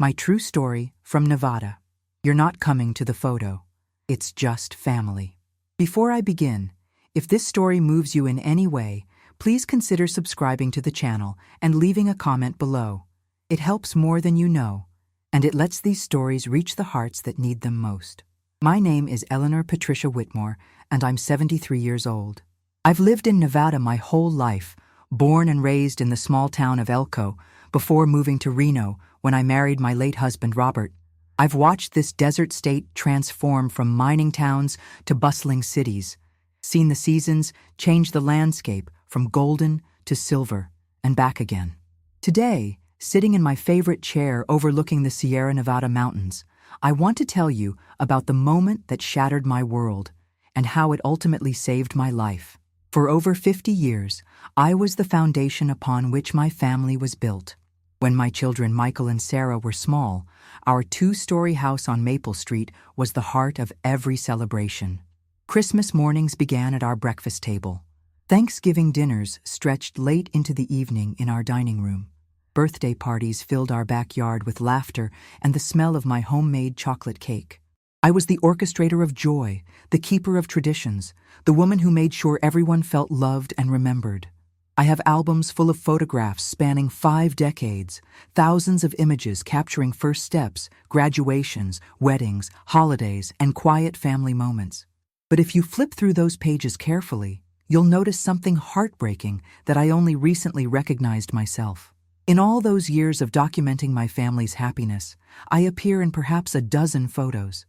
My true story from Nevada. You're not coming to the photo. It's just family. Before I begin, if this story moves you in any way, please consider subscribing to the channel and leaving a comment below. It helps more than you know, and it lets these stories reach the hearts that need them most. My name is Eleanor Patricia Whitmore, and I'm 73 years old. I've lived in Nevada my whole life, born and raised in the small town of Elko, before moving to Reno when I married my late husband Robert. I've watched this desert state transform from mining towns to bustling cities, seen the seasons change the landscape from golden to silver and back again. Today, sitting in my favorite chair overlooking the Sierra Nevada mountains, I want to tell you about the moment that shattered my world and how it ultimately saved my life. For over 50 years, I was the foundation upon which my family was built. When my children Michael and Sarah were small, our two-story house on Maple Street was the heart of every celebration. Christmas mornings began at our breakfast table. Thanksgiving dinners stretched late into the evening in our dining room. Birthday parties filled our backyard with laughter and the smell of my homemade chocolate cake. I was the orchestrator of joy, the keeper of traditions, the woman who made sure everyone felt loved and remembered. I have albums full of photographs spanning 5 decades, thousands of images capturing first steps, graduations, weddings, holidays, and quiet family moments. But if you flip through those pages carefully, you'll notice something heartbreaking that I only recently recognized myself. In all those years of documenting my family's happiness, I appear in perhaps a dozen photos.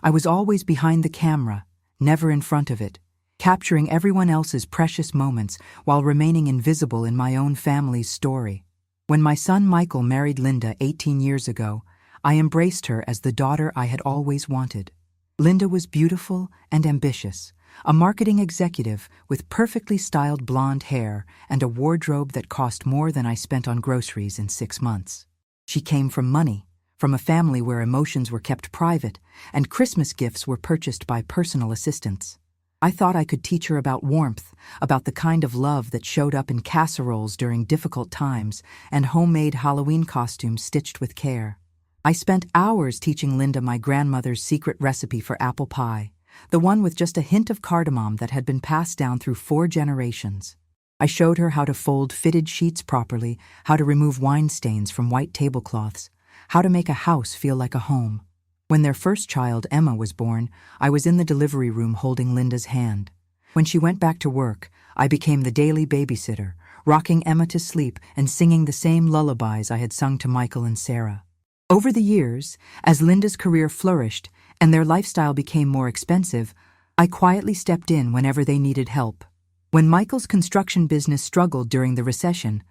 I was always behind the camera, never in front of it, capturing everyone else's precious moments while remaining invisible in my own family's story. When my son Michael married Linda 18 years ago, I embraced her as the daughter I had always wanted. Linda was beautiful and ambitious, a marketing executive with perfectly styled blonde hair and a wardrobe that cost more than I spent on groceries in 6 months. She came from money, from a family where emotions were kept private and Christmas gifts were purchased by personal assistants. I thought I could teach her about warmth, about the kind of love that showed up in casseroles during difficult times and homemade Halloween costumes stitched with care. I spent hours teaching Linda my grandmother's secret recipe for apple pie, the one with just a hint of cardamom that had been passed down through 4 generations. I showed her how to fold fitted sheets properly, how to remove wine stains from white tablecloths, how to make a house feel like a home. When their first child, Emma, was born, I was in the delivery room holding Linda's hand. When she went back to work, I became the daily babysitter, rocking Emma to sleep and singing the same lullabies I had sung to Michael and Sarah. Over the years, as Linda's career flourished and their lifestyle became more expensive, I quietly stepped in whenever they needed help. When Michael's construction business struggled during the recession,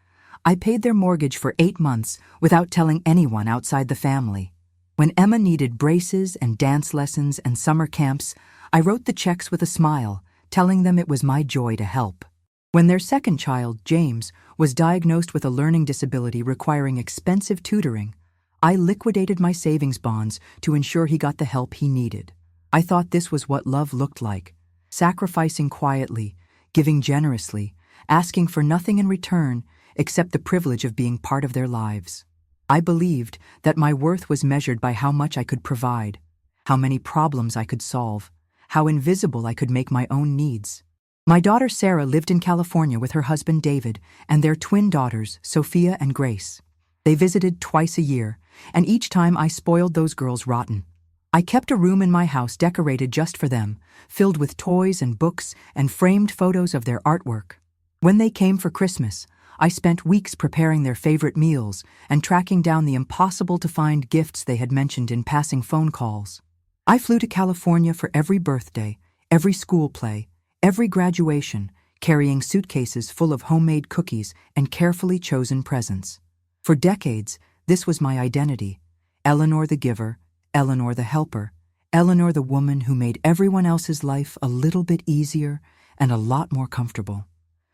I paid their mortgage for 8 months without telling anyone outside the family. When Emma needed braces and dance lessons and summer camps, I wrote the checks with a smile, telling them it was my joy to help. When their second child, James, was diagnosed with a learning disability requiring expensive tutoring, I liquidated my savings bonds to ensure he got the help he needed. I thought this was what love looked like, sacrificing quietly, giving generously, asking for nothing in return except the privilege of being part of their lives. I believed that my worth was measured by how much I could provide, how many problems I could solve, how invisible I could make my own needs. My daughter Sarah lived in California with her husband David and their twin daughters, Sophia and Grace. They visited twice a year, and each time I spoiled those girls rotten. I kept a room in my house decorated just for them, filled with toys and books and framed photos of their artwork. When they came for Christmas, I spent weeks preparing their favorite meals and tracking down the impossible-to-find gifts they had mentioned in passing phone calls. I flew to California for every birthday, every school play, every graduation, carrying suitcases full of homemade cookies and carefully chosen presents. For decades, this was my identity: Eleanor the giver, Eleanor the helper, Eleanor the woman who made everyone else's life a little bit easier and a lot more comfortable.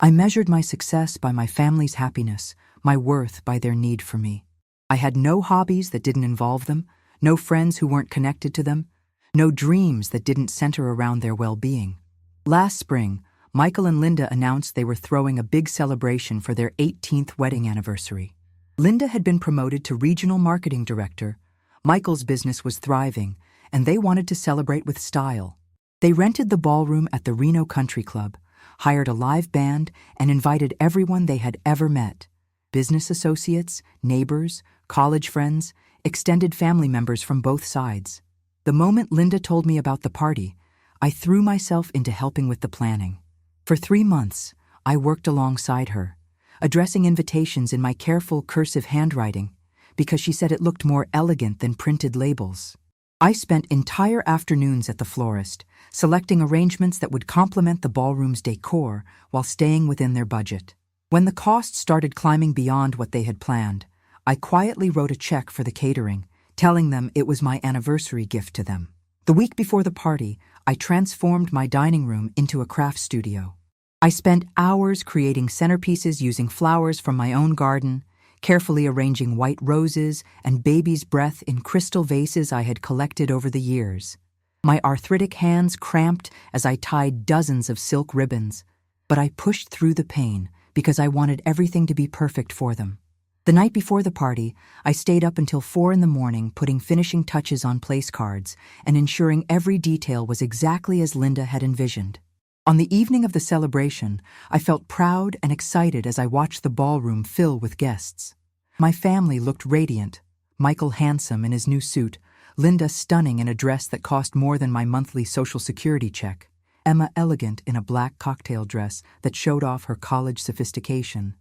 I measured my success by my family's happiness, my worth by their need for me. I had no hobbies that didn't involve them, no friends who weren't connected to them, no dreams that didn't center around their well-being. Last spring, Michael and Linda announced they were throwing a big celebration for their 18th wedding anniversary. Linda had been promoted to regional marketing director. Michael's business was thriving, and they wanted to celebrate with style. They rented the ballroom at the Reno Country Club, hired a live band, and invited everyone they had ever met: business associates, neighbors, college friends, extended family members from both sides. The moment Linda told me about the party, I threw myself into helping with the planning. For 3 months, I worked alongside her, addressing invitations in my careful cursive handwriting, because she said it looked more elegant than printed labels. I spent entire afternoons at the florist, selecting arrangements that would complement the ballroom's decor while staying within their budget. When the costs started climbing beyond what they had planned, I quietly wrote a check for the catering, telling them it was my anniversary gift to them. The week before the party, I transformed my dining room into a craft studio. I spent hours creating centerpieces using flowers from my own garden, carefully arranging white roses and baby's breath in crystal vases I had collected over the years. My arthritic hands cramped as I tied dozens of silk ribbons, but I pushed through the pain because I wanted everything to be perfect for them. The night before the party, I stayed up until 4 a.m. putting finishing touches on place cards and ensuring every detail was exactly as Linda had envisioned. On the evening of the celebration, I felt proud and excited as I watched the ballroom fill with guests. My family looked radiant: Michael handsome in his new suit, Linda stunning in a dress that cost more than my monthly Social Security check, Emma elegant in a black cocktail dress that showed off her college sophistication,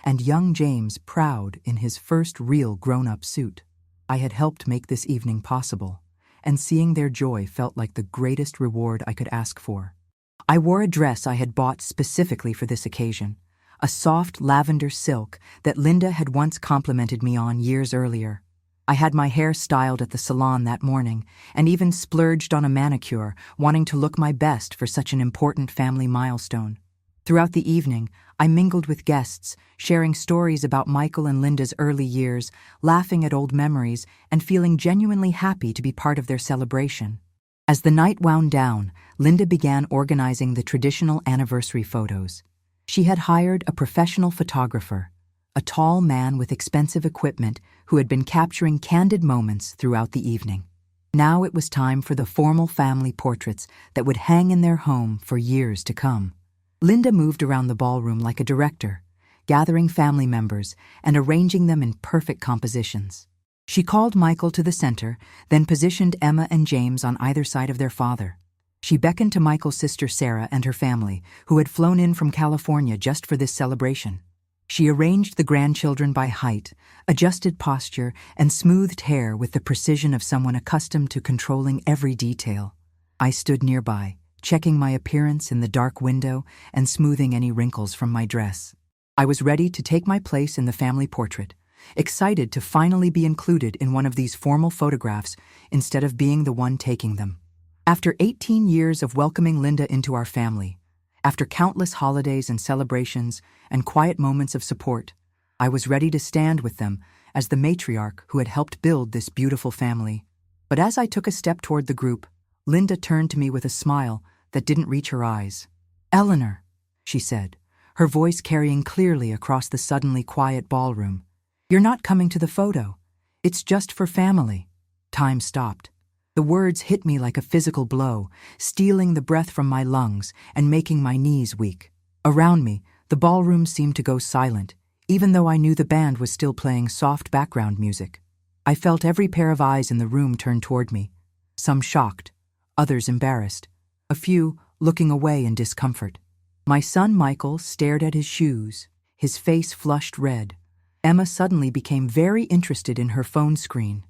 and young James proud in his first real grown-up suit. I had helped make this evening possible, and seeing their joy felt like the greatest reward I could ask for. I wore a dress I had bought specifically for this occasion, a soft lavender silk that Linda had once complimented me on years earlier. I had my hair styled at the salon that morning, and even splurged on a manicure, wanting to look my best for such an important family milestone. Throughout the evening, I mingled with guests, sharing stories about Michael and Linda's early years, laughing at old memories, and feeling genuinely happy to be part of their celebration. As the night wound down, Linda began organizing the traditional anniversary photos. She had hired a professional photographer, a tall man with expensive equipment who had been capturing candid moments throughout the evening. Now it was time for the formal family portraits that would hang in their home for years to come. Linda moved around the ballroom like a director, gathering family members and arranging them in perfect compositions. She called Michael to the center, then positioned Emma and James on either side of their father. She beckoned to Michael's sister Sarah and her family, who had flown in from California just for this celebration. She arranged the grandchildren by height, adjusted posture, and smoothed hair with the precision of someone accustomed to controlling every detail. I stood nearby, checking my appearance in the dark window and smoothing any wrinkles from my dress. I was ready to take my place in the family portrait, excited to finally be included in one of these formal photographs instead of being the one taking them. After 18 years of welcoming Linda into our family, after countless holidays and celebrations and quiet moments of support, I was ready to stand with them as the matriarch who had helped build this beautiful family. But as I took a step toward the group, Linda turned to me with a smile that didn't reach her eyes. "Eleanor," she said, her voice carrying clearly across the suddenly quiet ballroom, "you're not coming to the photo. It's just for family." Time stopped. The words hit me like a physical blow, stealing the breath from my lungs and making my knees weak. Around me, the ballroom seemed to go silent, even though I knew the band was still playing soft background music. I felt every pair of eyes in the room turn toward me, some shocked, others embarrassed, a few looking away in discomfort. My son Michael stared at his shoes, his face flushed red. Emma suddenly became very interested in her phone screen.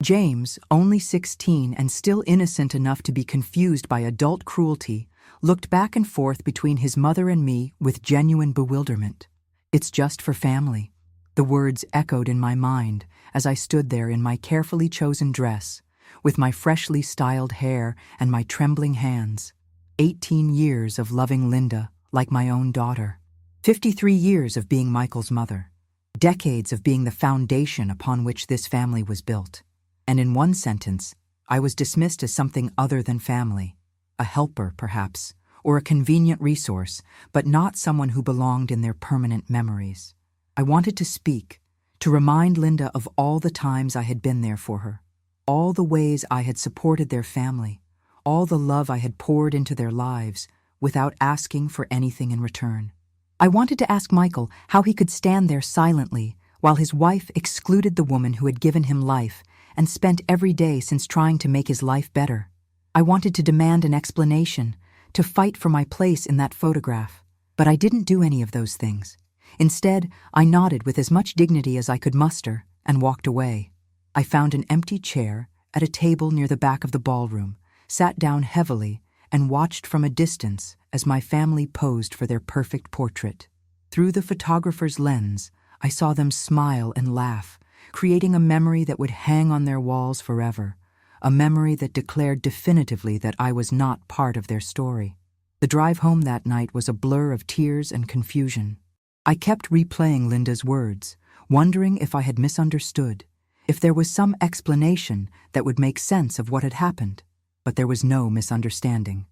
James, only 16 and still innocent enough to be confused by adult cruelty, looked back and forth between his mother and me with genuine bewilderment. "It's just for family." The words echoed in my mind as I stood there in my carefully chosen dress, with my freshly styled hair and my trembling hands. 18 years of loving Linda like my own daughter. 53 years of being Michael's mother. Decades of being the foundation upon which this family was built. And in one sentence, I was dismissed as something other than family. A helper, perhaps, or a convenient resource, but not someone who belonged in their permanent memories. I wanted to speak, to remind Linda of all the times I had been there for her, all the ways I had supported their family, all the love I had poured into their lives without asking for anything in return. I wanted to ask Michael how he could stand there silently while his wife excluded the woman who had given him life and spent every day since trying to make his life better. I wanted to demand an explanation, to fight for my place in that photograph, but I didn't do any of those things. Instead, I nodded with as much dignity as I could muster and walked away. I found an empty chair at a table near the back of the ballroom, sat down heavily, and watched from a distance as my family posed for their perfect portrait. Through the photographer's lens, I saw them smile and laugh, creating a memory that would hang on their walls forever, a memory that declared definitively that I was not part of their story. The drive home that night was a blur of tears and confusion. I kept replaying Linda's words, wondering if I had misunderstood, if there was some explanation that would make sense of what had happened. But there was no misunderstanding.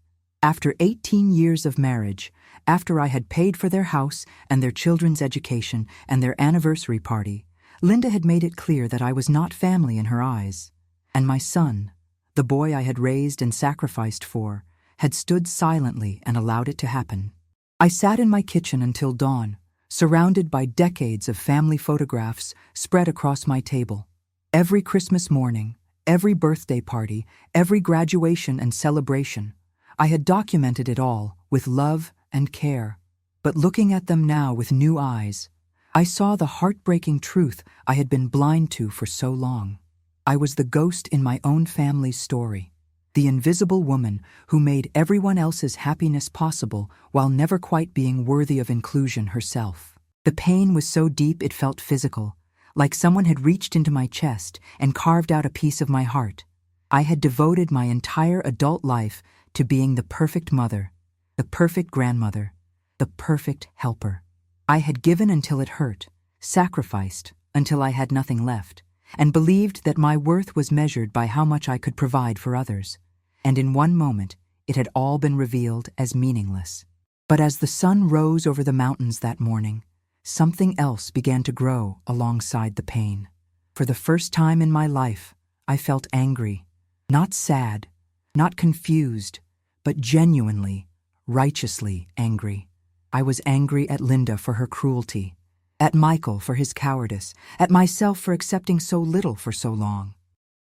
After 18 years of marriage, after I had paid for their house and their children's education and their anniversary party, Linda had made it clear that I was not family in her eyes. And my son, the boy I had raised and sacrificed for, had stood silently and allowed it to happen. I sat in my kitchen until dawn, surrounded by decades of family photographs spread across my table. Every Christmas morning, every birthday party, every graduation and celebration, I had documented it all with love and care. But looking at them now with new eyes, I saw the heartbreaking truth I had been blind to for so long. I was the ghost in my own family's story, the invisible woman who made everyone else's happiness possible while never quite being worthy of inclusion herself. The pain was so deep it felt physical, like someone had reached into my chest and carved out a piece of my heart. I had devoted my entire adult life to being the perfect mother, the perfect grandmother, the perfect helper. I had given until it hurt, sacrificed until I had nothing left, and believed that my worth was measured by how much I could provide for others. And in one moment, it had all been revealed as meaningless. But as the sun rose over the mountains that morning, something else began to grow alongside the pain. For the first time in my life, I felt angry, not sad, not confused, but genuinely, righteously angry. I was angry at Linda for her cruelty, at Michael for his cowardice, at myself for accepting so little for so long.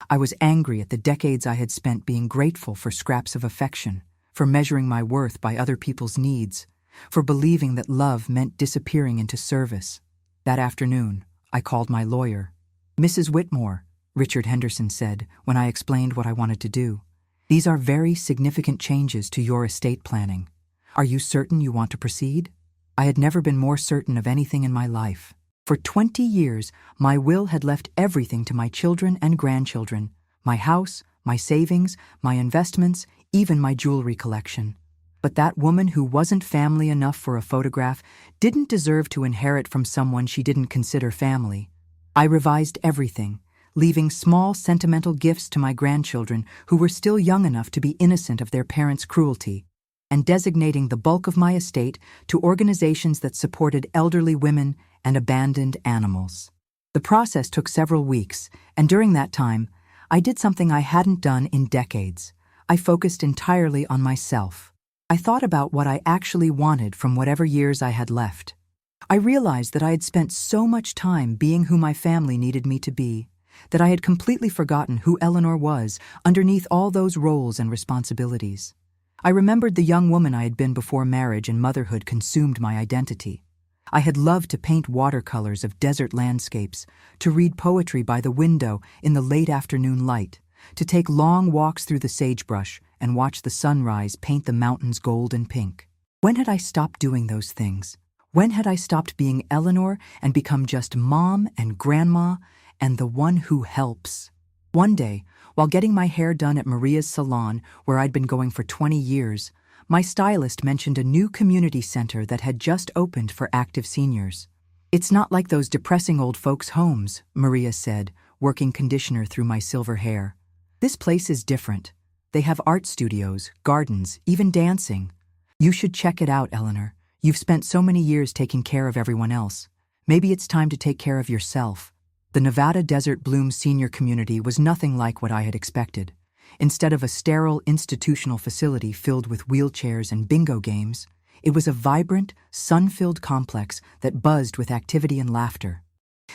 I was angry at the decades I had spent being grateful for scraps of affection, for measuring my worth by other people's needs, for believing that love meant disappearing into service. That afternoon, I called my lawyer. "Mrs. Whitmore," Richard Henderson said when I explained what I wanted to do, "these are very significant changes to your estate planning. Are you certain you want to proceed?" I had never been more certain of anything in my life. For 20 years, my will had left everything to my children and grandchildren, my house, my savings, my investments, even my jewelry collection. But that woman who wasn't family enough for a photograph didn't deserve to inherit from someone she didn't consider family. I revised everything, leaving small sentimental gifts to my grandchildren who were still young enough to be innocent of their parents' cruelty, and designating the bulk of my estate to organizations that supported elderly women and abandoned animals. The process took several weeks, and during that time, I did something I hadn't done in decades. I focused entirely on myself. I thought about what I actually wanted from whatever years I had left. I realized that I had spent so much time being who my family needed me to be, that I had completely forgotten who Eleanor was underneath all those roles and responsibilities. I remembered the young woman I had been before marriage and motherhood consumed my identity. I had loved to paint watercolors of desert landscapes, to read poetry by the window in the late afternoon light, to take long walks through the sagebrush and watch the sunrise paint the mountains gold and pink. When had I stopped doing those things? When had I stopped being Eleanor and become just mom and grandma and the one who helps? One day, while getting my hair done at Maria's salon, where I'd been going for 20 years, my stylist mentioned a new community center that had just opened for active seniors. "It's not like those depressing old folks' homes," Maria said, working conditioner through my silver hair. "This place is different. They have art studios, gardens, even dancing. You should check it out, Eleanor. You've spent so many years taking care of everyone else. Maybe it's time to take care of yourself." The Nevada Desert Bloom senior community was nothing like what I had expected. Instead of a sterile institutional facility filled with wheelchairs and bingo games, it was a vibrant, sun-filled complex that buzzed with activity and laughter.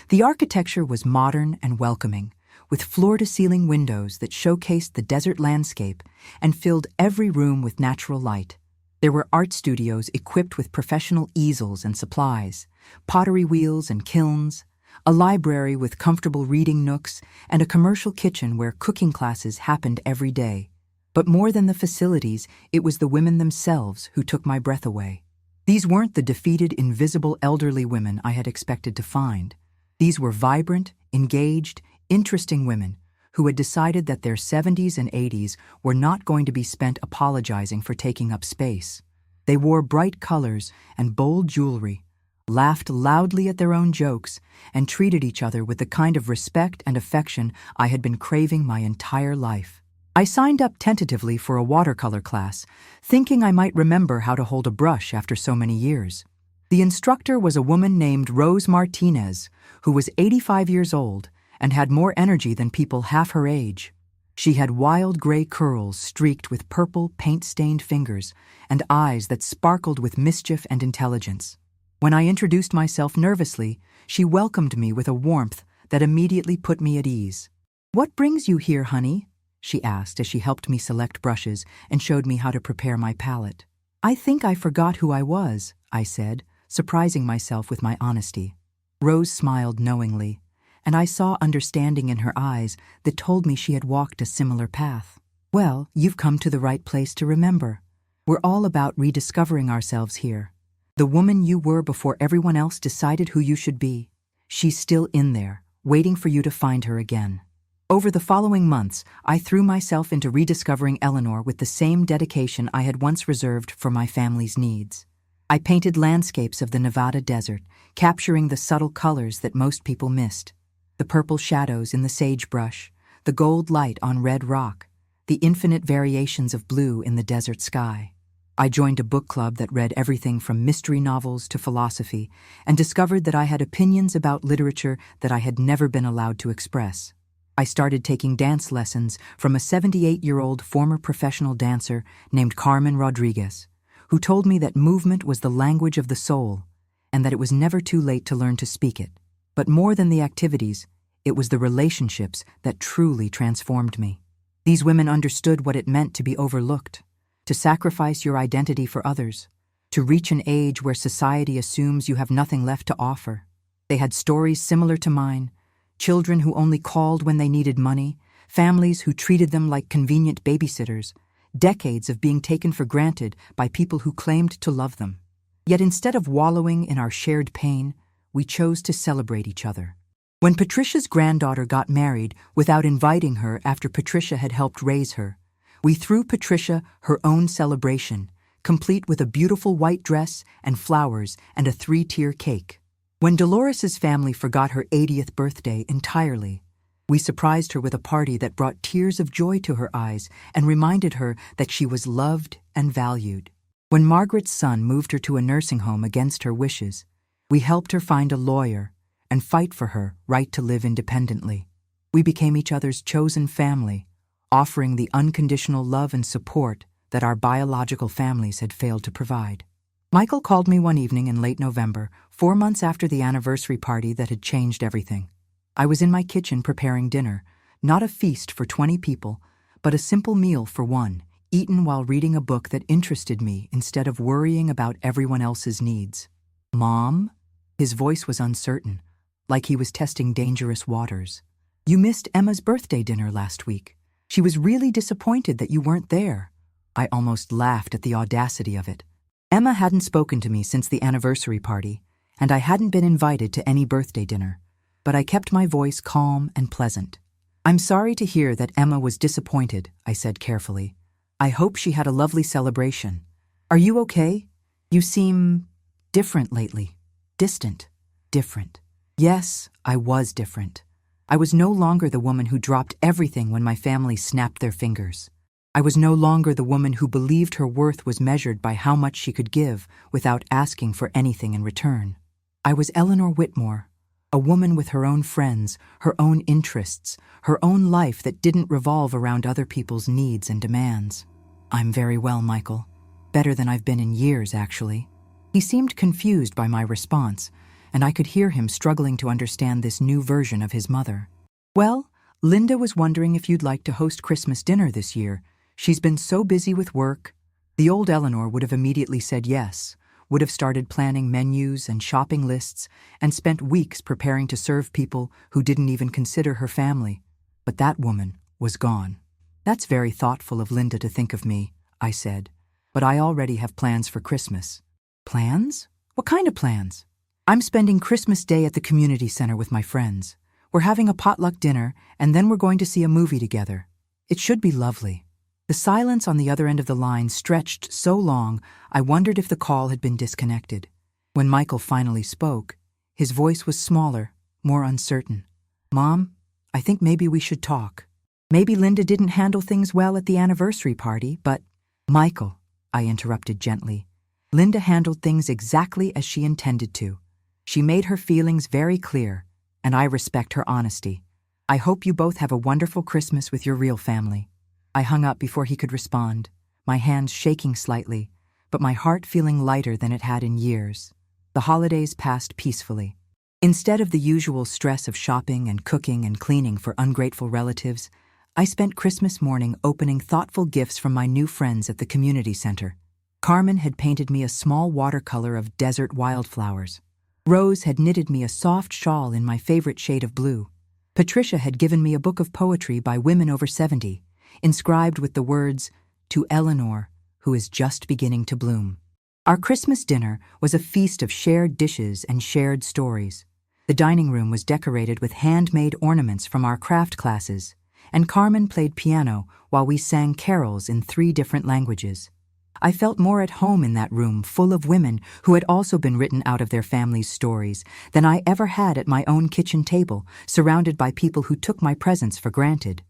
The architecture was modern and welcoming, with floor-to-ceiling windows that showcased the desert landscape and filled every room with natural light. There were art studios equipped with professional easels and supplies, pottery wheels and kilns, a library with comfortable reading nooks, and a commercial kitchen where cooking classes happened every day. But more than the facilities, it was the women themselves who took my breath away. These weren't the defeated, invisible elderly women I had expected to find. These were vibrant, engaged, interesting women who had decided that their 70s and 80s were not going to be spent apologizing for taking up space. They wore bright colors and bold jewelry, laughed loudly at their own jokes, and treated each other with the kind of respect and affection I had been craving my entire life. I signed up tentatively for a watercolor class, thinking I might remember how to hold a brush after so many years. The instructor was a woman named Rose Martinez, who was 85 years old and had more energy than people half her age. She had wild gray curls streaked with purple, paint-stained fingers and eyes that sparkled with mischief and intelligence. When I introduced myself nervously, she welcomed me with a warmth that immediately put me at ease. "What brings you here, honey?" she asked as she helped me select brushes and showed me how to prepare my palette. "I think I forgot who I was," I said, surprising myself with my honesty. Rose smiled knowingly, and I saw understanding in her eyes that told me she had walked a similar path. "Well, you've come to the right place to remember. We're all about rediscovering ourselves here. The woman you were before everyone else decided who you should be. She's still in there, waiting for you to find her again." Over the following months, I threw myself into rediscovering Eleanor with the same dedication I had once reserved for my family's needs. I painted landscapes of the Nevada desert, capturing the subtle colors that most people missed. The purple shadows in the sagebrush, the gold light on red rock, the infinite variations of blue in the desert sky. I joined a book club that read everything from mystery novels to philosophy and discovered that I had opinions about literature that I had never been allowed to express. I started taking dance lessons from a 78-year-old former professional dancer named Carmen Rodriguez, who told me that movement was the language of the soul and that it was never too late to learn to speak it. But more than the activities, it was the relationships that truly transformed me. These women understood what it meant to be overlooked, to sacrifice your identity for others, to reach an age where society assumes you have nothing left to offer. They had stories similar to mine, children who only called when they needed money, families who treated them like convenient babysitters, decades of being taken for granted by people who claimed to love them. Yet instead of wallowing in our shared pain, we chose to celebrate each other. When Patricia's granddaughter got married without inviting her after Patricia had helped raise her, we threw Patricia her own celebration, complete with a beautiful white dress and flowers and a 3-tier cake. When Dolores's family forgot her 80th birthday entirely, we surprised her with a party that brought tears of joy to her eyes and reminded her that she was loved and valued. When Margaret's son moved her to a nursing home against her wishes, we helped her find a lawyer and fight for her right to live independently. We became each other's chosen family, offering the unconditional love and support that our biological families had failed to provide. Michael called me one evening in late November, 4 months after the anniversary party that had changed everything. I was in my kitchen preparing dinner, not a feast for 20 people, but a simple meal for one, eaten while reading a book that interested me instead of worrying about everyone else's needs. "Mom?" His voice was uncertain, like he was testing dangerous waters. "You missed Emma's birthday dinner last week. She was really disappointed that you weren't there." I almost laughed at the audacity of it. Emma hadn't spoken to me since the anniversary party, and I hadn't been invited to any birthday dinner, but I kept my voice calm and pleasant. "I'm sorry to hear that Emma was disappointed," I said carefully. "I hope she had a lovely celebration. Are you okay? You seem different lately." Distant. Different. Yes, I was different. I was no longer the woman who dropped everything when my family snapped their fingers. I was no longer the woman who believed her worth was measured by how much she could give without asking for anything in return. I was Eleanor Whitmore, A woman with her own friends, her own interests, her own life that didn't revolve around other people's needs and demands. "I'm very well, Michael. Better than I've been in years, actually." He seemed confused by my response, and I could hear him struggling to understand this new version of his mother. "Well, Linda was wondering if you'd like to host Christmas dinner this year. She's been so busy with work." The old Eleanor would have immediately said yes, would have started planning menus and shopping lists, and spent weeks preparing to serve people who didn't even consider her family. But that woman was gone. "That's very thoughtful of Linda to think of me," I said, "but I already have plans for Christmas." "Plans? What kind of plans?" "I'm spending Christmas Day at the community center with my friends. We're having a potluck dinner, and then we're going to see a movie together. It should be lovely." The silence on the other end of the line stretched so long, I wondered if the call had been disconnected. When Michael finally spoke, his voice was smaller, more uncertain. "Mom, I think maybe we should talk. Maybe Linda didn't handle things well at the anniversary party, but—" "Michael," I interrupted gently, "Linda handled things exactly as she intended to. She made her feelings very clear, and I respect her honesty. I hope you both have a wonderful Christmas with your real family." I hung up before he could respond, my hands shaking slightly, but my heart feeling lighter than it had in years. The holidays passed peacefully. Instead of the usual stress of shopping and cooking and cleaning for ungrateful relatives, I spent Christmas morning opening thoughtful gifts from my new friends at the community center. Carmen had painted me a small watercolor of desert wildflowers. Rose had knitted me a soft shawl in my favorite shade of blue. Patricia had given me a book of poetry by women over 70, inscribed with the words, "To Eleanor, who is just beginning to bloom." Our Christmas dinner was a feast of shared dishes and shared stories. The dining room was decorated with handmade ornaments from our craft classes, and Carmen played piano while we sang carols in 3 different languages. I felt more at home in that room full of women who had also been written out of their families' stories than I ever had at my own kitchen table, surrounded by people who took my presence for granted.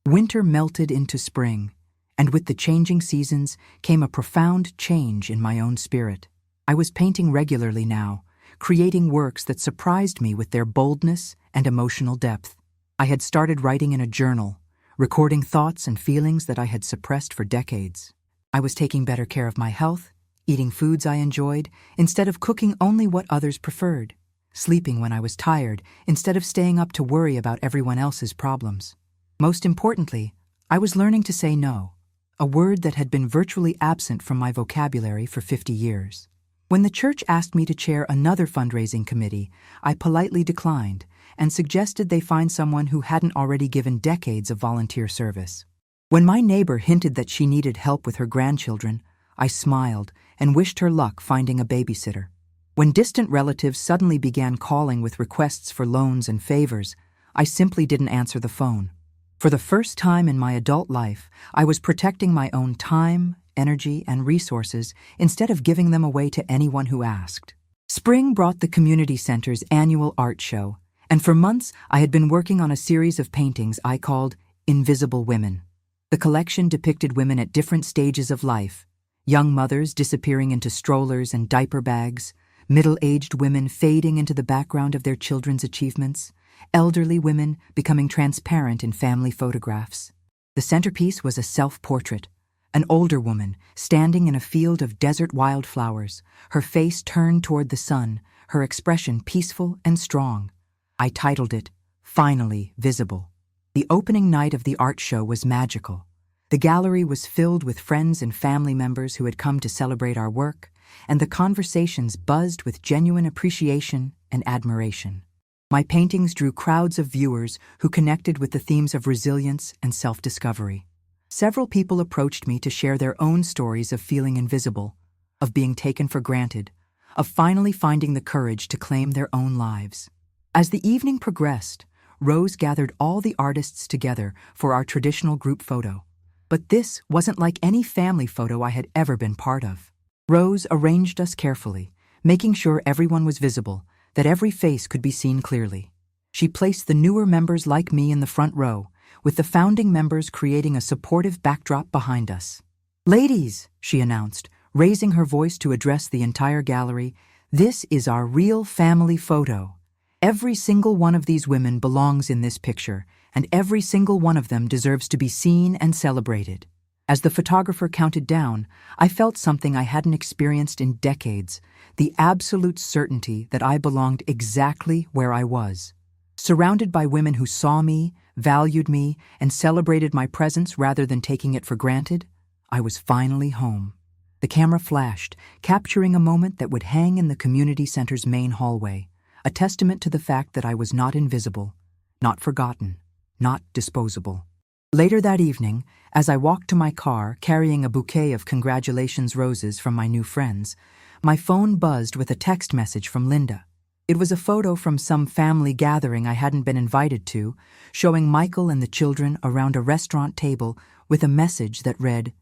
Winter melted into spring, and with the changing seasons came a profound change in my own spirit. I was painting regularly now, creating works that surprised me with their boldness and emotional depth. I had started writing in a journal, recording thoughts and feelings that I had suppressed for decades. I was taking better care of my health, eating foods I enjoyed instead of cooking only what others preferred, sleeping when I was tired instead of staying up to worry about everyone else's problems. Most importantly, I was learning to say no, a word that had been virtually absent from my vocabulary for 50 years. When the church asked me to chair another fundraising committee, I politely declined and suggested they find someone who hadn't already given decades of volunteer service. When my neighbor hinted that she needed help with her grandchildren, I smiled and wished her luck finding a babysitter. When distant relatives suddenly began calling with requests for loans and favors, I simply didn't answer the phone. For the first time in my adult life, I was protecting my own time, energy, and resources instead of giving them away to anyone who asked. Spring brought the community center's annual art show, and for months I had been working on a series of paintings I called Invisible Women. The collection depicted women at different stages of life, young mothers disappearing into strollers and diaper bags, middle-aged women fading into the background of their children's achievements, elderly women becoming transparent in family photographs. The centerpiece was a self-portrait, an older woman standing in a field of desert wildflowers, her face turned toward the sun, her expression peaceful and strong. I titled it, Finally Visible. The opening night of the art show was magical. The gallery was filled with friends and family members who had come to celebrate our work, and the conversations buzzed with genuine appreciation and admiration. My paintings drew crowds of viewers who connected with the themes of resilience and self-discovery. Several people approached me to share their own stories of feeling invisible, of being taken for granted, of finally finding the courage to claim their own lives. As the evening progressed, Rose gathered all the artists together for our traditional group photo. But this wasn't like any family photo I had ever been part of. Rose arranged us carefully, making sure everyone was visible, that every face could be seen clearly. She placed the newer members like me in the front row, with the founding members creating a supportive backdrop behind us. "Ladies," she announced, raising her voice to address the entire gallery, "this is our real family photo. Every single one of these women belongs in this picture, and every single one of them deserves to be seen and celebrated. As the photographer counted down, I felt something I hadn't experienced in decades, the absolute certainty that I belonged exactly where I was. Surrounded by women who saw me, valued me, and celebrated my presence rather than taking it for granted, I was finally home. The camera flashed, capturing a moment that would hang in the community center's main hallway, a testament to the fact that I was not invisible, not forgotten, not disposable. Later that evening, as I walked to my car carrying a bouquet of congratulations roses from my new friends, my phone buzzed with a text message from Linda. It was a photo from some family gathering I hadn't been invited to, showing Michael and the children around a restaurant table with a message that read,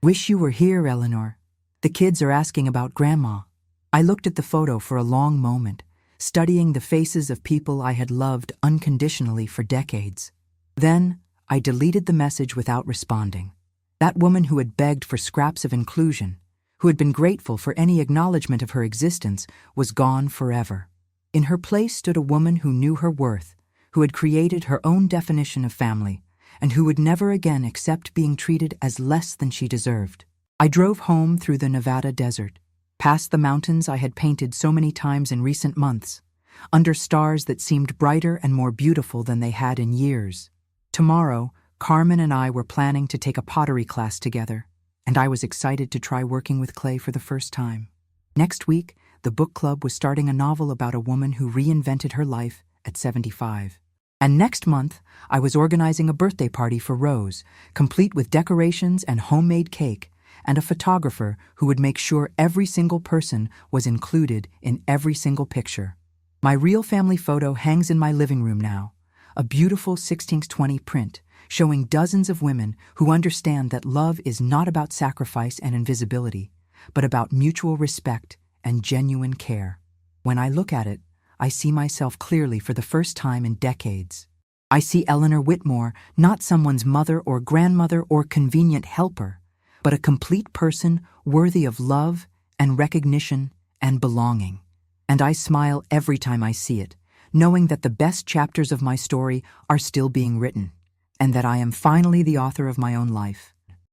"Wish you were here, Eleanor. The kids are asking about Grandma." I looked at the photo for a long moment, studying the faces of people I had loved unconditionally for decades. Then, I deleted the message without responding. That woman who had begged for scraps of inclusion, who had been grateful for any acknowledgement of her existence, was gone forever. In her place stood a woman who knew her worth, who had created her own definition of family, and who would never again accept being treated as less than she deserved. I drove home through the Nevada desert, past the mountains I had painted so many times in recent months, under stars that seemed brighter and more beautiful than they had in years. Tomorrow, Carmen and I were planning to take a pottery class together, and I was excited to try working with clay for the first time. Next week, the book club was starting a novel about a woman who reinvented her life at 75. And next month, I was organizing a birthday party for Rose, complete with decorations and homemade cake, and a photographer who would make sure every single person was included in every single picture. My real family photo hangs in my living room now, a beautiful 16x20 print showing dozens of women who understand that love is not about sacrifice and invisibility, but about mutual respect and genuine care. When I look at it, I see myself clearly for the first time in decades. I see Eleanor Whitmore, not someone's mother or grandmother or convenient helper, but a complete person worthy of love and recognition and belonging. And I smile every time I see it, knowing that the best chapters of my story are still being written, and that I am finally the author of my own life.